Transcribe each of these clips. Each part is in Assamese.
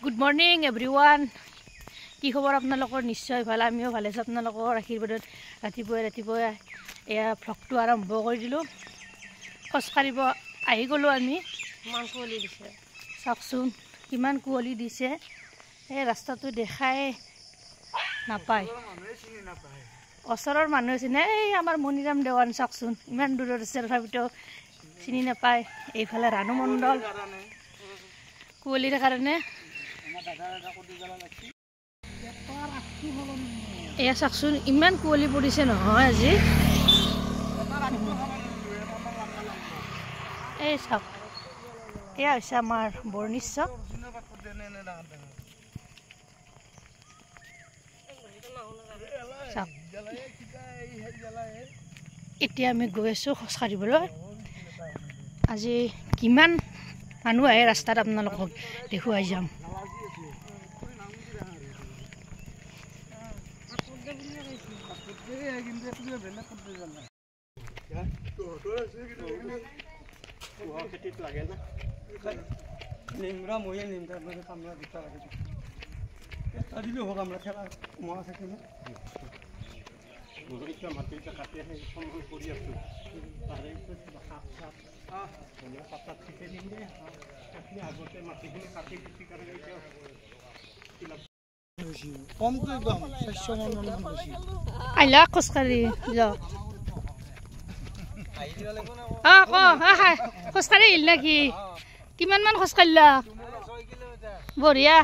Good morning everyone. কি খবৰ আপোনালোকৰ নিশ্চয় ভাল আমিও ভালে আছো আপোনালোকৰ আশীৰ্বাদত ৰাতিপুৱা এয়া ভ্লগটো আৰম্ভ কৰি দিলো খোজ কাঢ়িব আহি গলো আমি কিমান কুঁৱলী দিছে চাওকচোন কিমান কুঁৱলী দিছে এই ৰাস্তাটো দেখাই নাপায় ওচৰৰ মানুহ চিনে এই আমাৰ মনিৰাম দেৱান চাওকচোন ইমান দূৰত আছে তথাপিতো চিনি নাপায় এইফালে ৰাণু মণ্ডল কুঁৱলীৰ কাৰণে এয়া চাওকচোন ইমান কুঁৱলী পৰিছে নহয় আজি এই চাওক এয়া হৈছে আমাৰ বৰ্ণিশ্য এতিয়া আমি গৈ আছো খোজ কাঢ়িবলৈ আজি কিমান মানুহ আহে ৰাস্তাত আপোনালোকক দেখুৱাই যাম নিমৰা ময়ে নিম তাৰ মানে কামৰা দুটা লাগে এটা দিলে হোক আমৰা খেলা মৰা থাকে না বগৰিকা মাটিটা কাটি আহে সময় কৰি আছো তাৰে সাপ সাপ মানে পাতাত ঠিকে দিম দে আপনি আগতে মাটিখিনি কাটি দিছি কাৰণে এতিয়া কমটো একদম 600 মান বেছি আইলা খোজ কাঢ়ি যাও খোজ কাঢ়ি আহিল নাকি কিমান মান খোজ কাঢ়িলা বঢ়িয়া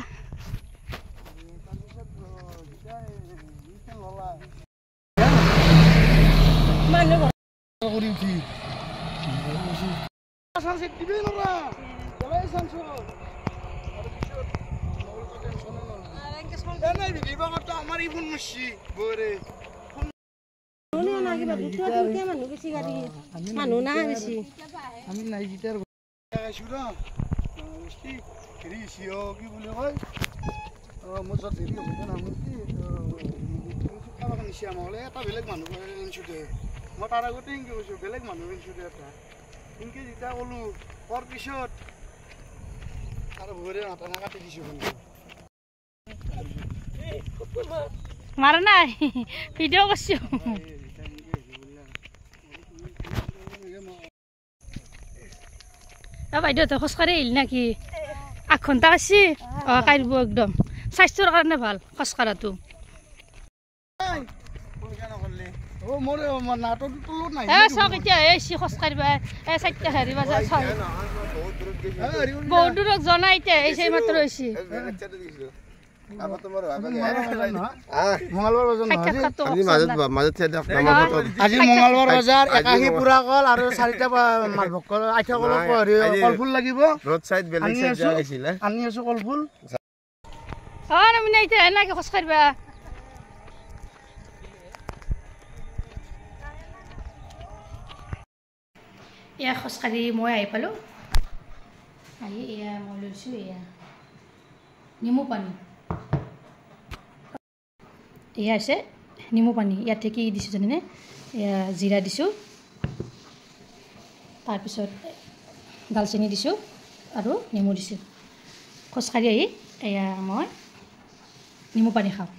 বেলেগ মানুহ মই তাৰ আগতে ইনকে কৈছো বেলেগ মানুহ ইনকে এটা ইনকে যেটা কলো পৰ পিছত আৰু ভৰে নাটানা কাটি দিছো মাৰা নাই ভিডিঅ' কৰিছো বাইদেউ তই খোজ কাঢ়ি আহিল নাকি 8 ঘণ্টা আছে কাঢ়িব একদম স্বাস্থ্যৰ কাৰণে ভাল খোজ কাঢ়াটো ও মোরে নাটো তুলো নাই চাওক এতিয়া এই খোজ কাঢ়িবা এই 4টা হেৰি বাজাৰ চাই বহুত দূৰত জনাই এতিয়া এই মাত্ৰ হৈছে আপা তোমার মঙ্গলবার বাজার আজি মঙ্গলবার বাজার একাহি পুরা কল আর 4টা মালভোগ কল আঠা কল কলফুল লাগিব রোড সাইড বেলেগ সাইড যাইছিল আনি আছো কলফুল আমি নাই এতিয়া এনেকে খোজ কাঢ়িবা এয়া খোজ কাঢ়ি মই আহি পালোঁ আহি এয়া মই লৈছোঁ এয়া নেমু পানী এয়া আছে নেমু পানী ইয়াতে কি দিছোঁ জানেনে এয়া জিৰা দিছোঁ তাৰপিছত দালচেনি দিছোঁ আৰু নেমু দিছোঁ খোজকাঢ়ি আহি এয়া মই নেমু পানী খাওঁ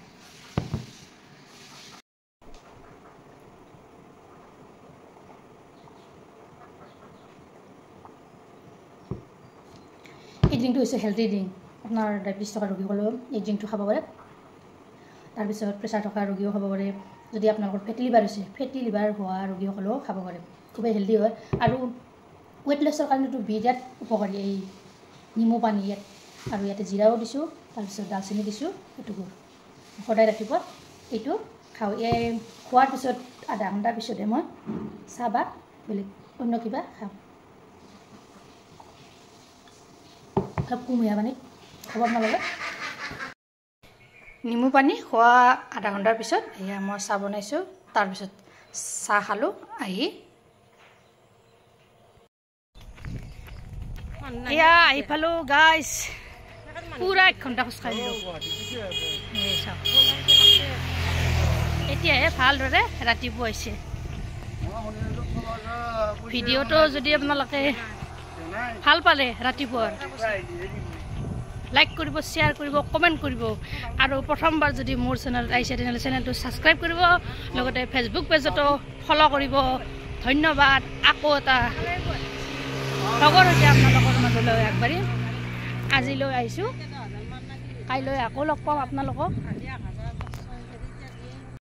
এই ড্ৰিংকটো হৈছে হেল্থি ড্ৰিংক আপোনাৰ ডায়েবেটিছ থকা ৰোগীসকলেও এই ড্ৰিংকটো খাব পাৰে তাৰপিছত প্ৰেছাৰ থকা ৰোগীও খাব পাৰে যদি আপোনালোকৰ ফেটি লিভাৰ হৈছে ফেটি লিভাৰ হোৱা ৰোগীসকলেও খাব পাৰে খুবেই হেল্থি হয় আৰু ৱেট লছৰ কাৰণেতো বিৰাট উপকাৰী এই নেমু পানী ইয়াত আৰু ইয়াতে জিৰাও দিছোঁ তাৰপিছত দালচেনি দিছোঁ এইটো সদায় ৰাতিপুৱা এইটো খাওঁ এই খোৱাৰ পিছত আধা ঘণ্টাৰ পিছতহে মই চাহ বা বেলেগ অন্য কিবা খাওঁ কুমীয়া পানীত খাব আপোনালোকে নেমু পানী খোৱা আধা ঘণ্টাৰ পিছত এয়া মই চাহ বনাইছোঁ তাৰপিছত চাহ খালোঁ আহি এয়া আহি পালোঁ গাইজ পুৰা 1 ঘণ্টা খোজ কাঢ়িলোঁ এতিয়াহে ভালদৰে ৰাতিপুৱা হৈছে ভিডিঅ'টো যদি আপোনালোকে ভাল পালে ৰাতিপুৱাৰ লাইক কৰিব, শ্বেয়াৰ কৰিব, কমেণ্ট কৰিব আৰু প্ৰথমবাৰ যদি মোৰ চেনেলত আহিছে তেনেহ'লে চেনেলটো ছাবস্ক্ৰাইব কৰিব, লগতে ফেচবুক পেজতো ফ'ল' কৰিব। ধন্যবাদ। আকৌ এটা লগৰ সৈতে আপোনালোকৰ মাজলৈ আগবাঢ়িম। আজিলৈ আহিছোঁ, কাইলৈ আকৌ লগ পাম আপোনালোকক।